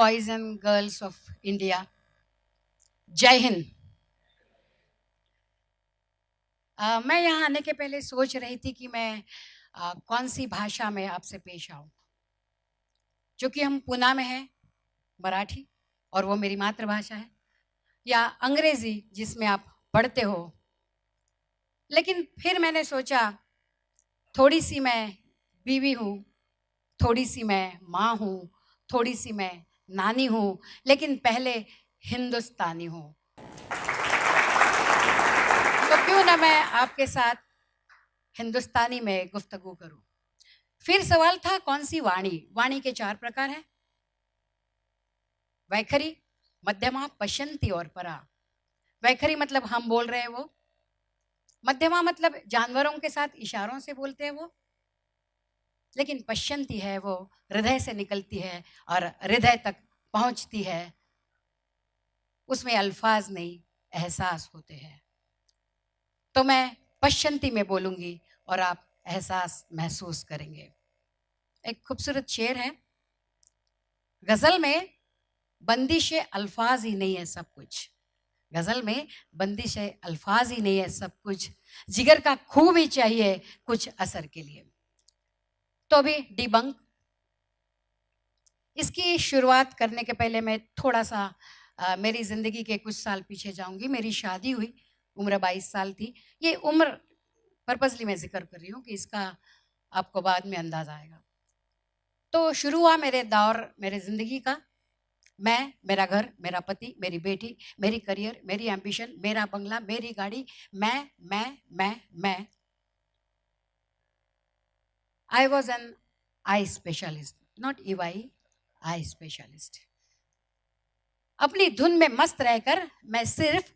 boys and girls of India. जय हिंद। मैं यहाँ आने के पहले सोच रही थी कि मैं कौन सी भाषा में आपसे पेश आऊँ। चूँकि हम पुणे में हैं, मराठी, और वो मेरी मातृभाषा है, या अंग्रेज़ी जिसमें आप पढ़ते हो। लेकिन फिर मैंने सोचा थोड़ी सी मैं बीवी हूँ, थोड़ी सी मैं माँ हूँ, थोड़ी सी मैं नानी हूँ, लेकिन पहले हिंदुस्तानी हूँ। तो क्यों ना मैं आपके साथ हिंदुस्तानी में गुफ्तगू करूं। फिर सवाल था कौन सी वाणी। वाणी के 4 प्रकार हैं: वैखरी, मध्यमा, पश्यंती और परा। वैखरी मतलब हम बोल रहे हैं वो। मध्यमा मतलब जानवरों के साथ इशारों से बोलते हैं वो। लेकिन पश्यंती है वो हृदय से निकलती है और हृदय तक पहुंचती है। उसमें अल्फाज नहीं, एहसास होते हैं। तो मैं पश्यंती में बोलूंगी और आप एहसास महसूस करेंगे। एक खूबसूरत शेर है, गजल में बंदिश अल्फाज ही नहीं है सब कुछ। गजल में बंदिश अल्फाज ही नहीं है सब कुछ, जिगर का खूब ही चाहिए कुछ असर के लिए। तो अभी डिबंक, इसकी शुरुआत करने के पहले मैं थोड़ा सा मेरी ज़िंदगी के कुछ साल पीछे जाऊंगी। मेरी शादी हुई, उम्र 22 साल थी। ये उम्र पर्पसली मैं जिक्र कर रही हूँ कि इसका आपको बाद में अंदाज़ा आएगा। तो शुरू हुआ मेरे दौर, मेरे ज़िंदगी का। मैं, मेरा घर, मेरा पति, मेरी बेटी, मेरी करियर, मेरी एम्बिशन, मेरा बंगला, मेरी गाड़ी, मैं। I was an eye specialist, not EY, eye specialist. अपनी धुन में मस्त रहकर मैं सिर्फ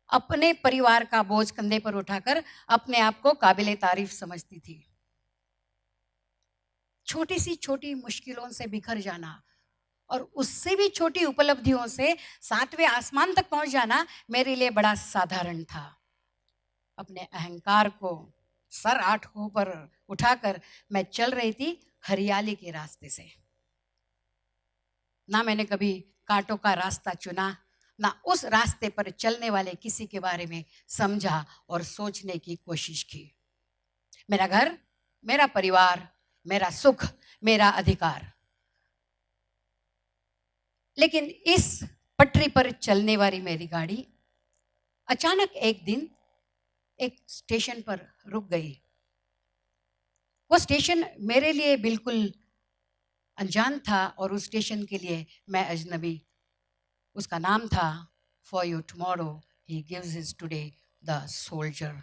अपने परिवार का बोझ कंधे पर उठाकर अपने आप को काबिले तारीफ समझती थी। छोटी सी छोटी मुश्किलों से बिखर जाना और उससे भी छोटी उपलब्धियों से 7वें आसमान तक पहुंच जाना मेरे लिए बड़ा साधारण था। अपने अहंकार को सर आठों पर उठाकर मैं चल रही थी हरियाली के रास्ते से। ना मैंने कभी कांटों का रास्ता चुना, ना उस रास्ते पर चलने वाले किसी के बारे में समझा और सोचने की कोशिश की। मेरा घर, मेरा परिवार, मेरा सुख, मेरा अधिकार। लेकिन इस पटरी पर चलने वाली मेरी गाड़ी अचानक एक दिन एक स्टेशन पर रुक गई। वो स्टेशन मेरे लिए बिल्कुल अनजान था और उस स्टेशन के लिए मैं अजनबी। उसका नाम था for you tomorrow he gives his today the soldier.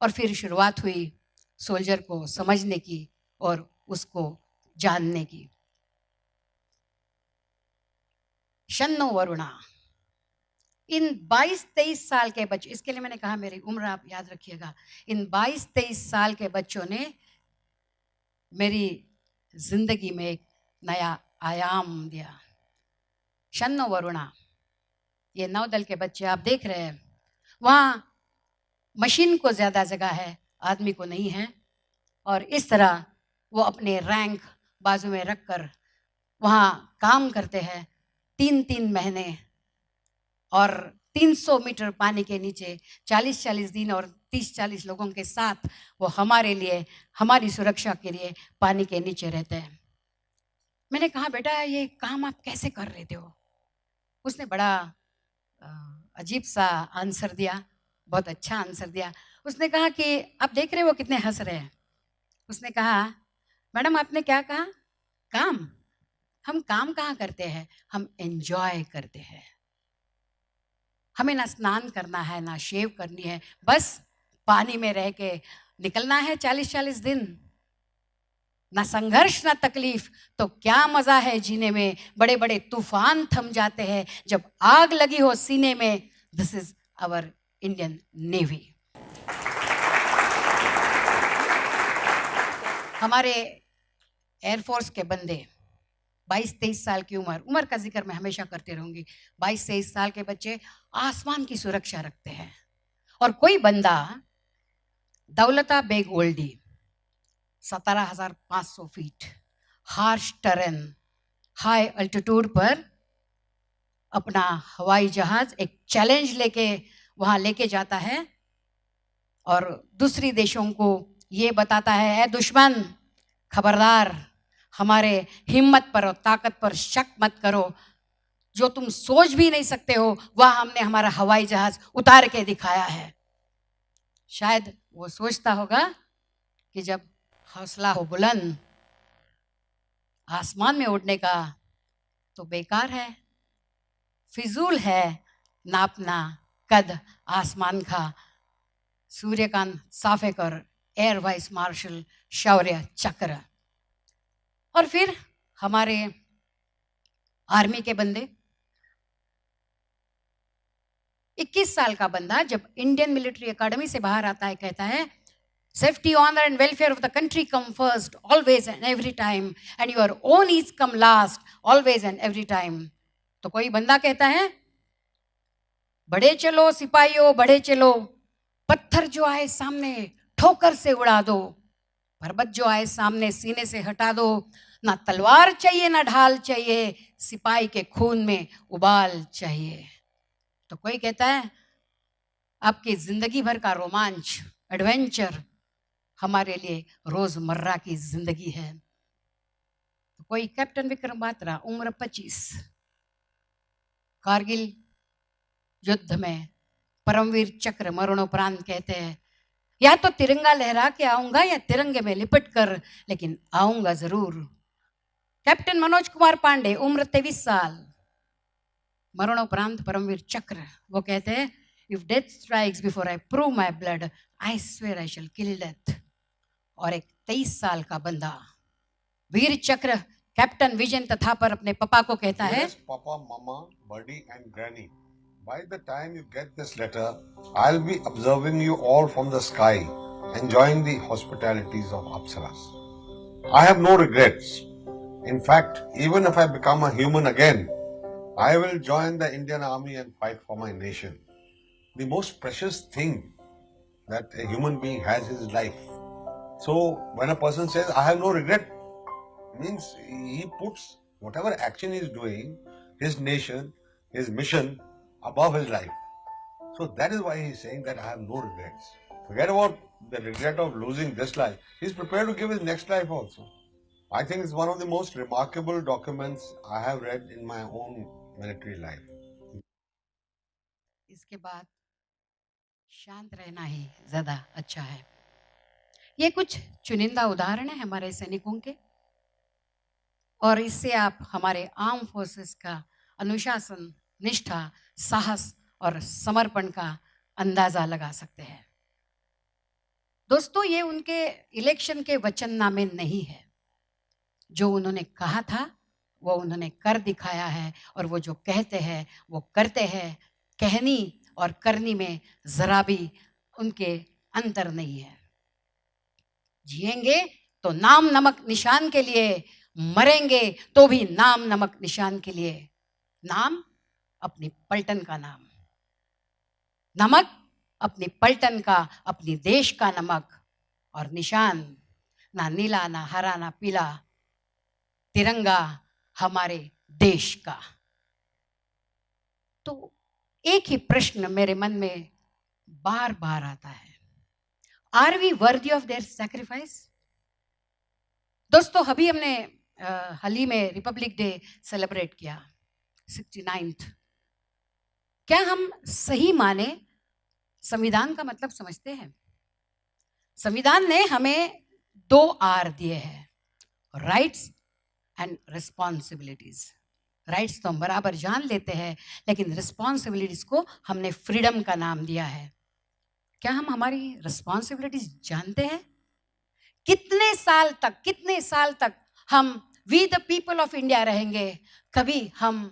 और फिर शुरुआत हुई सोल्जर को समझने की और उसको जानने की। शन्नो वरुणा, इन 22-23 साल के बच्चे, इसके लिए मैंने कहा मेरी उम्र आप याद रखिएगा। इन 22-23 साल के बच्चों ने मेरी जिंदगी में एक नया आयाम दिया। शन्नो वरुणा, ये नौदल के बच्चे आप देख रहे हैं, वहाँ मशीन को ज़्यादा जगह है, आदमी को नहीं है। और इस तरह वो अपने रैंक बाजू में रखकर वहाँ काम करते हैं 3-3 महीने, और 300 मीटर पानी के नीचे 40-40 दिन और 30-40 लोगों के साथ वो हमारे लिए, हमारी सुरक्षा के लिए पानी के नीचे रहते हैं। मैंने कहा बेटा ये काम आप कैसे कर रहे थे हो? उसने बड़ा अजीब सा आंसर दिया, बहुत अच्छा आंसर दिया। उसने कहा कि आप देख रहे हो कितने हंस रहे हैं। उसने कहा मैडम आपने क्या कहा? काम? हम काम कहाँ करते हैं, हम एंजॉय करते हैं। हमें ना स्नान करना है, ना शेव करनी है, बस पानी में रह के निकलना है 40-40 दिन। ना संघर्ष ना तकलीफ, तो क्या मजा है जीने में। बड़े बड़े तूफान थम जाते हैं जब आग लगी हो सीने में। This is our Indian navy. हमारे एयरफोर्स के बंदे, 22-23 साल की उम्र का जिक्र मैं हमेशा करती रहूंगी। 22-23 साल के बच्चे आसमान की सुरक्षा रखते हैं। और कोई बंदा Daulat Beg Oldi, 17,500 feet, harsh terrain, high altitude पर अपना हवाई जहाज एक चैलेंज लेके वहां लेके जाता है और दूसरी देशों को ये बताता है, ए दुश्मन, खबरदार, हमारे हिम्मत पर और ताकत पर शक मत करो, जो तुम सोच भी नहीं सकते हो वह हमने हमारा हवाई जहाज उतार के दिखाया है। शायद वो सोचता होगा कि जब हौसला हो बुलंद आसमान में उड़ने का तो बेकार है, फिजूल है नापना कद आसमान का। सूर्यकांत साफेकर, एयर वाइस मार्शल शौर्य चक्र। और फिर हमारे आर्मी के बंदे, 21 साल का बंदा जब इंडियन मिलिट्री एकेडमी से बाहर आता है, कहता है, safety, honour and welfare of the country come first always and every time and your own ease come last always and every time. तो कोई बंदा कहता है, बढ़े चलो सिपाहियों बढ़े चलो, पत्थर जो आए सामने ठोकर से उड़ा दो, पर्वत जो आए सामने सीने से हटा दो, ना तलवार चाहिए ना ढाल चाहिए, सिपाही के खून में उबाल चाहिए। तो कोई कहता है, आपकी जिंदगी भर का रोमांच, एडवेंचर हमारे लिए रोजमर्रा की जिंदगी है। तो कोई कैप्टन विक्रम बात्रा, उम्र 25, कारगिल युद्ध में परमवीर चक्र मरणोपरांत, कहते हैं, या तो तिरंगा लहरा के आऊंगा या तिरंगे में लिपट कर, लेकिन आऊंगा जरूर। कैप्टन मनोज कुमार पांडे, उम्र 23 साल, मरणोपरांत परमवीर चक्र, वो कहते हैं, if death strikes before I prove my blood I swear I shall kill death. और एक 23 साल का बंदा वीर चक्र कैप्टन विजन तथा पर अपने पापा को कहता है, papa, mama, buddy and granny, by the time you get this letter, I'll be observing you all from the sky, enjoying the hospitalities of Apsaras. I have no regrets. In fact, even if I become a human again, I will join the Indian Army and fight for my nation. The most precious thing that a human being has is life. So when a person says, I have no regret, means he puts whatever action he is doing, his nation, his mission, above his life. So that is why he is saying that I have no regrets. Forget about the regret of losing this life. He is prepared to give his next life also. I think it's one of the most remarkable documents I have read in my own military life. इसके बाद शांत रहना ही ज्यादा अच्छा है। ये कुछ चुनिंदा उदाहरण है हमारे सैनिकों के, और इससे आप हमारे आर्म फोर्सेस का अनुशासन, निष्ठा, साहस और समर्पण का अंदाजा लगा सकते हैं। दोस्तों, ये उनके इलेक्शन के वचननामे नहीं है। जो उन्होंने कहा था वो उन्होंने कर दिखाया है, और वो जो कहते हैं वो करते हैं। कहनी और करनी में जरा भी उनके अंतर नहीं है। जिएंगे तो नाम नमक निशान के लिए, मरेंगे तो भी नाम नमक निशान के लिए। नाम अपनी पलटन का नाम, नमक अपनी पलटन का, अपनी देश का नमक, और निशान ना नीला ना हरा ना पीला, तिरंगा हमारे देश का। तो एक ही प्रश्न मेरे मन में बार बार आता है, are we worthy of their sacrifice? दोस्तों, अभी हमने हाल ही में रिपब्लिक डे सेलिब्रेट किया, 69th। क्या हम सही माने संविधान का मतलब समझते हैं? संविधान ने हमें 2 आर दिए हैं, राइट्स एंड रिस्पॉन्सिबिलिटीज। राइट्स तो हम बराबर जान लेते हैं, लेकिन रिस्पॉन्सिबिलिटीज को हमने फ्रीडम का नाम दिया है। क्या हम हमारी रिस्पॉन्सिबिलिटीज जानते हैं? कितने साल तक हम we the people of India रहेंगे? कभी हम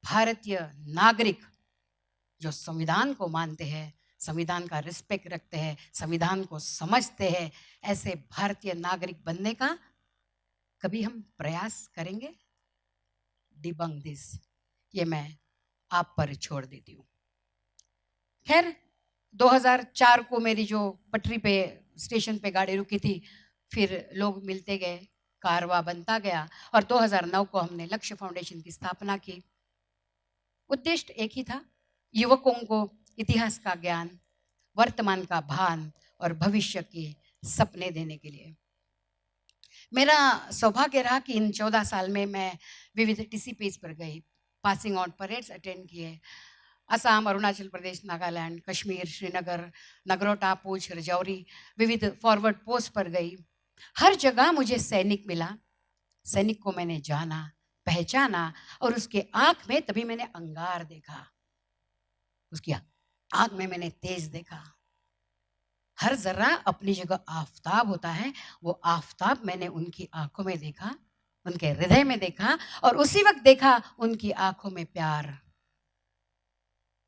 भारतीय नागरिक जो संविधान को मानते हैं, संविधान का रिस्पेक्ट रखते हैं, संविधान को समझते हैं, ऐसे भारतीय नागरिक बनने का कभी हम प्रयास करेंगे? डिबंक दिस, ये मैं आप पर छोड़ देती हूँ। खैर, 2004 को मेरी जो पटरी पे स्टेशन पे गाड़ी रुकी थी, फिर लोग मिलते गए, कारवा बनता गया और 2009 को हमने लक्ष्य फाउंडेशन की स्थापना की। उद्देश्य एक ही था, युवकों को इतिहास का ज्ञान, वर्तमान का भान और भविष्य के सपने देने के लिए। मेरा सौभाग्य रहा कि इन 14 साल में मैं विविध टीसीपीज पर गई, पासिंग आउट परेड्स अटेंड किए, असम, अरुणाचल प्रदेश, नागालैंड, कश्मीर, श्रीनगर, नगरोटा, पूंछ, रजौरी, विविध फॉरवर्ड पोस्ट पर गई। हर जगह मुझे सैनिक मिला। सैनिक को मैंने जाना, पहचाना और उसके आंख में तभी मैंने अंगार देखा, उसकी आंख में मैंने तेज देखा। हर जर्रा अपनी जगह आफताब होता है, वो आफताब मैंने उनकी आंखों में देखा, उनके हृदय में देखा और उसी वक्त देखा उनकी आंखों में प्यार,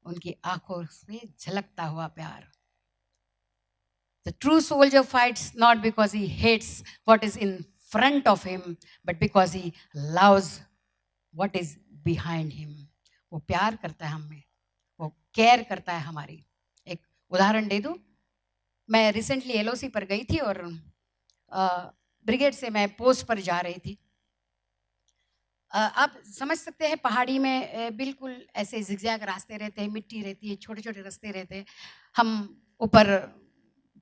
उनकी आंखों से झलकता हुआ प्यार। The true soldier fights not because he hates what is in front of him, but because he loves what is behind him. वो प्यार करता है हमें, वो केयर करता है हमारी। एक उदाहरण दे दूं, मैं रिसेंटली एलओसी पर गई थी और ब्रिगेड से मैं पोस्ट पर जा रही थी। आप समझ सकते हैं पहाड़ी में बिल्कुल ऐसे जिगजैग रास्ते रहते हैं, मिट्टी रहती है, छोटे छोटे रास्ते रहते हैं। हम ऊपर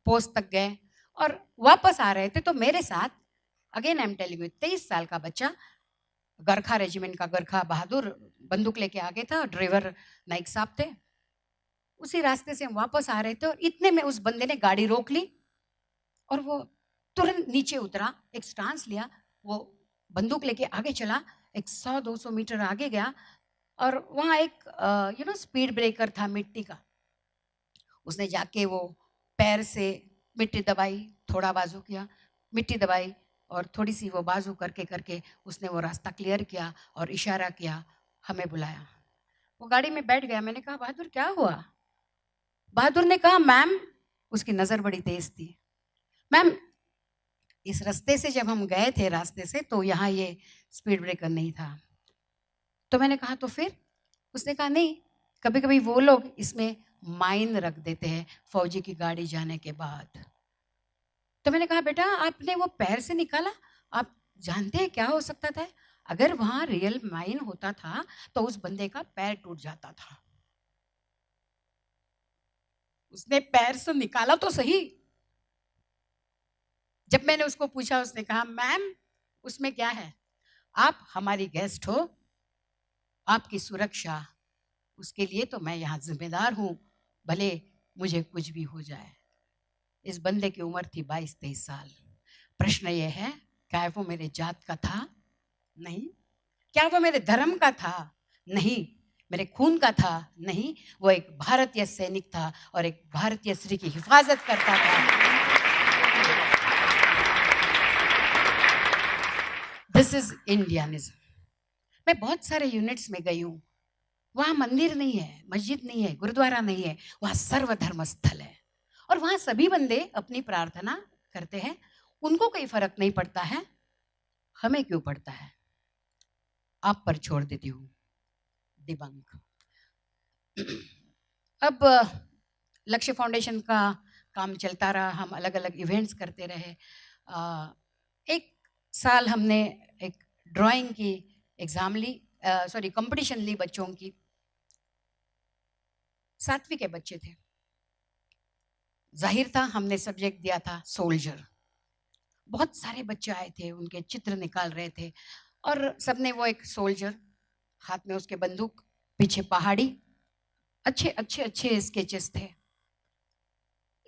पोस्ट तक गए और वापस आ रहे थे तो मेरे साथ, again I am telling you, 23 साल का बच्चा, गरखा रेजिमेंट का गरखा बहादुर, बंदूक लेके आगे था, ड्राइवर नाइक साहब थे। उसी रास्ते से हम वापस आ रहे थे और इतने में उस बंदे ने गाड़ी रोक ली और वो तुरंत नीचे उतरा, एक स्टांस लिया, वो बंदूक लेके आगे चला, एक 100-200 मीटर आगे गया और वहाँ एक स्पीड ब्रेकर था मिट्टी का। उसने जाके वो पैर से मिट्टी दबाई, थोड़ा बाजू किया, मिट्टी दबाई और थोड़ी सी वो बाजू करके करके उसने वो रास्ता क्लियर किया और इशारा किया, हमें बुलाया। वो गाड़ी में बैठ गया। मैंने कहा बहादुर क्या हुआ? बहादुर ने कहा मैम, उसकी नज़र बड़ी तेज थी, मैम इस रास्ते से जब हम गए थे रास्ते से तो यहाँ ये स्पीड ब्रेकर नहीं था। तो मैंने कहा तो फिर? उसने कहा नहीं, कभी कभी वो लोग इसमें माइन रख देते हैं फौजी की गाड़ी जाने के बाद। तो मैंने कहा बेटा आपने वो पैर से निकाला, आप जानते हैं क्या हो सकता था? अगर वहां रियल माइन होता था तो उस बंदे का पैर टूट जाता था। उसने पैर से निकाला तो सही। जब मैंने उसको पूछा उसने कहा मैम उसमें क्या है, आप हमारी गेस्ट हो, आपकी सुरक्षा, उसके लिए तो मैं यहाँ जिम्मेदार हूँ, भले मुझे कुछ भी हो जाए। इस बंदे की उम्र थी 22-23 साल। प्रश्न ये है, क्या वो मेरे जात का था? नहीं। क्या वो मेरे धर्म का था? नहीं। मेरे खून का था? नहीं। वो एक भारतीय सैनिक था और एक भारतीय स्त्री की हिफाजत करता था। This is Indianism. मैं बहुत सारे यूनिट्स में गई हूँ, वहाँ मंदिर नहीं है, मस्जिद नहीं है, गुरुद्वारा नहीं है, वहाँ सर्वधर्म स्थल है और वहाँ सभी बंदे अपनी प्रार्थना करते हैं, उनको कोई फर्क नहीं पड़ता है, हमें क्यों पड़ता है? आप पर छोड़ देती हूँ डिबंक। अब लक्ष्य फाउंडेशन का काम चलता रहा, हम अलग अलग इवेंट्स करते रहे। एक साल हमने एक ड्राइंग की एग्जाम ली, कंपटीशन ली बच्चों की। 7वीं के बच्चे थे, जाहिर था हमने सब्जेक्ट दिया था सोल्जर। बहुत सारे बच्चे आए थे, उनके चित्र निकाल रहे थे और सबने वो एक सोल्जर, हाथ में उसके बंदूक, पीछे पहाड़ी, अच्छे अच्छे अच्छे स्केचेस थे।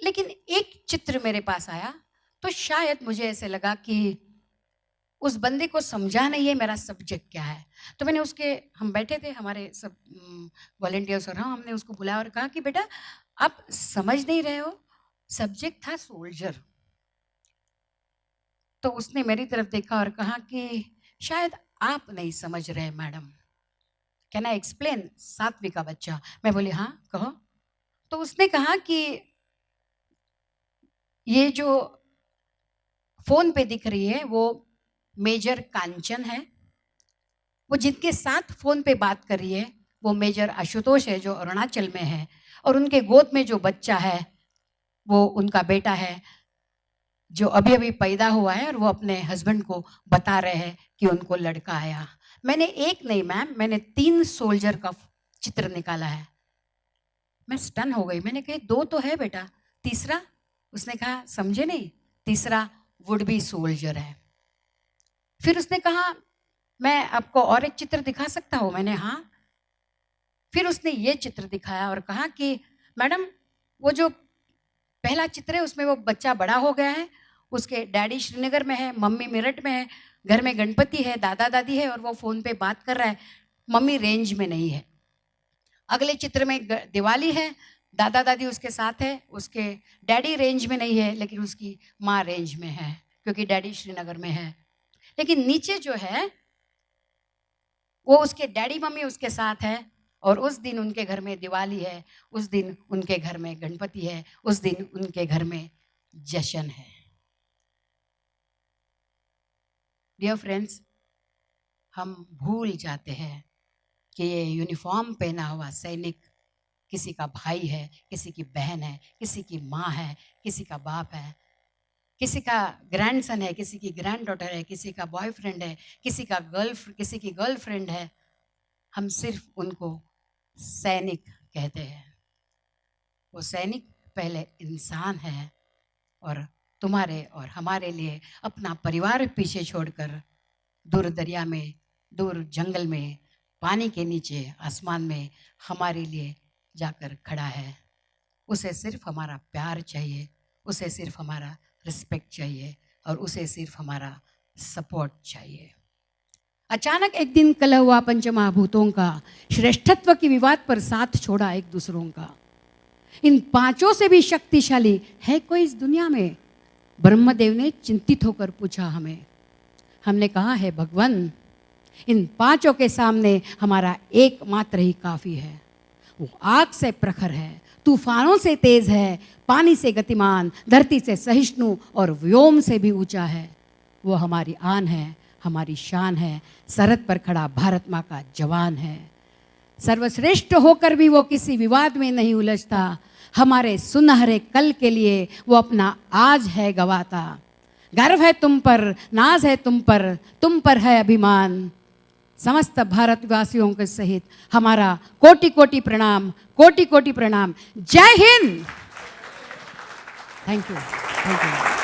लेकिन एक चित्र मेरे पास आया तो शायद मुझे ऐसे लगा कि उस बंदे को समझा नहीं है मेरा सब्जेक्ट क्या है। तो मैंने उसके, हम बैठे थे हमारे सब वॉलेंटियर्स और हमने उसको बुलाया और कहा कि बेटा आप समझ नहीं रहे हो, सब्जेक्ट था सोल्जर। तो उसने मेरी तरफ देखा और कहा कि शायद आप नहीं समझ रहे मैडम, कैन आई एक्सप्लेन? 7वीं का बच्चा। मैं बोली हाँ कहो। तो उसने कहा कि ये जो फोन पे दिख रही है वो मेजर कांचन है, वो जिनके साथ फोन पे बात कर रही है वो मेजर आशुतोष है जो अरुणाचल में है, और उनके गोद में जो बच्चा है वो उनका बेटा है जो अभी अभी पैदा हुआ है और वो अपने हस्बैंड को बता रहे हैं कि उनको लड़का आया। मैंने एक नहीं मैम, मैंने 3 सोल्जर का चित्र निकाला है। मैं स्टन हो गई, मैंने कहा 2 तो है बेटा, तीसरा? उसने कहा समझे नहीं, तीसरा वुड बी सोल्जर है। फिर उसने कहा मैं आपको और एक चित्र दिखा सकता हूँ? मैंने हाँ। फिर उसने ये चित्र दिखाया और कहा कि मैडम वो जो पहला चित्र है उसमें वो बच्चा बड़ा हो गया है, उसके डैडी श्रीनगर में है, मम्मी मेरठ में है, घर में गणपति है, दादा दादी है और वो फ़ोन पे बात कर रहा है, मम्मी रेंज में नहीं है। अगले चित्र में दिवाली है, दादा दादी उसके साथ है, उसके डैडी रेंज में नहीं है लेकिन उसकी माँ रेंज में है क्योंकि डैडी श्रीनगर में है। लेकिन नीचे जो है वो उसके डैडी मम्मी उसके साथ है और उस दिन उनके घर में दिवाली है, उस दिन उनके घर में गणपति है, उस दिन उनके घर में जश्न है। डियर फ्रेंड्स, हम भूल जाते हैं कि ये यूनिफॉर्म पहना हुआ सैनिक किसी का भाई है, किसी की बहन है, किसी की माँ है, किसी का बाप है, किसी का ग्रैंडसन है, किसी की ग्रैंड डॉटर है, किसी का बॉयफ्रेंड है, किसी की गर्लफ्रेंड है। हम सिर्फ उनको सैनिक कहते हैं। वो सैनिक पहले इंसान है और तुम्हारे और हमारे लिए अपना परिवार पीछे छोड़कर दूर दरिया में, दूर जंगल में, पानी के नीचे, आसमान में हमारे लिए जाकर खड़ा है। उसे सिर्फ हमारा प्यार चाहिए, उसे सिर्फ हमारा रिस्पेक्ट चाहिए और उसे सिर्फ हमारा सपोर्ट चाहिए। अचानक एक दिन कलह हुआ पंचमहाभूतों का, श्रेष्ठत्व की विवाद पर साथ छोड़ा एक दूसरों का। इन 5 से भी शक्तिशाली है कोई इस दुनिया में? ब्रह्मदेव ने चिंतित होकर पूछा हमें। हमने कहा है भगवान, इन 5 के सामने हमारा एकमात्र ही काफी है। वो आग से प्रखर है, तूफानों से तेज है, पानी से गतिमान, धरती से सहिष्णु और व्योम से भी ऊंचा है। वो हमारी आन है, हमारी शान है, सरहद पर खड़ा भारत माँ का जवान है। सर्वश्रेष्ठ होकर भी वो किसी विवाद में नहीं उलझता। हमारे सुनहरे कल के लिए वो अपना आज है गवाता। गर्व है तुम पर, नाज है तुम पर है अभिमान। समस्त भारतवासियों के सहित हमारा कोटि कोटि प्रणाम, कोटि कोटि प्रणाम। जय हिंद। Thank you.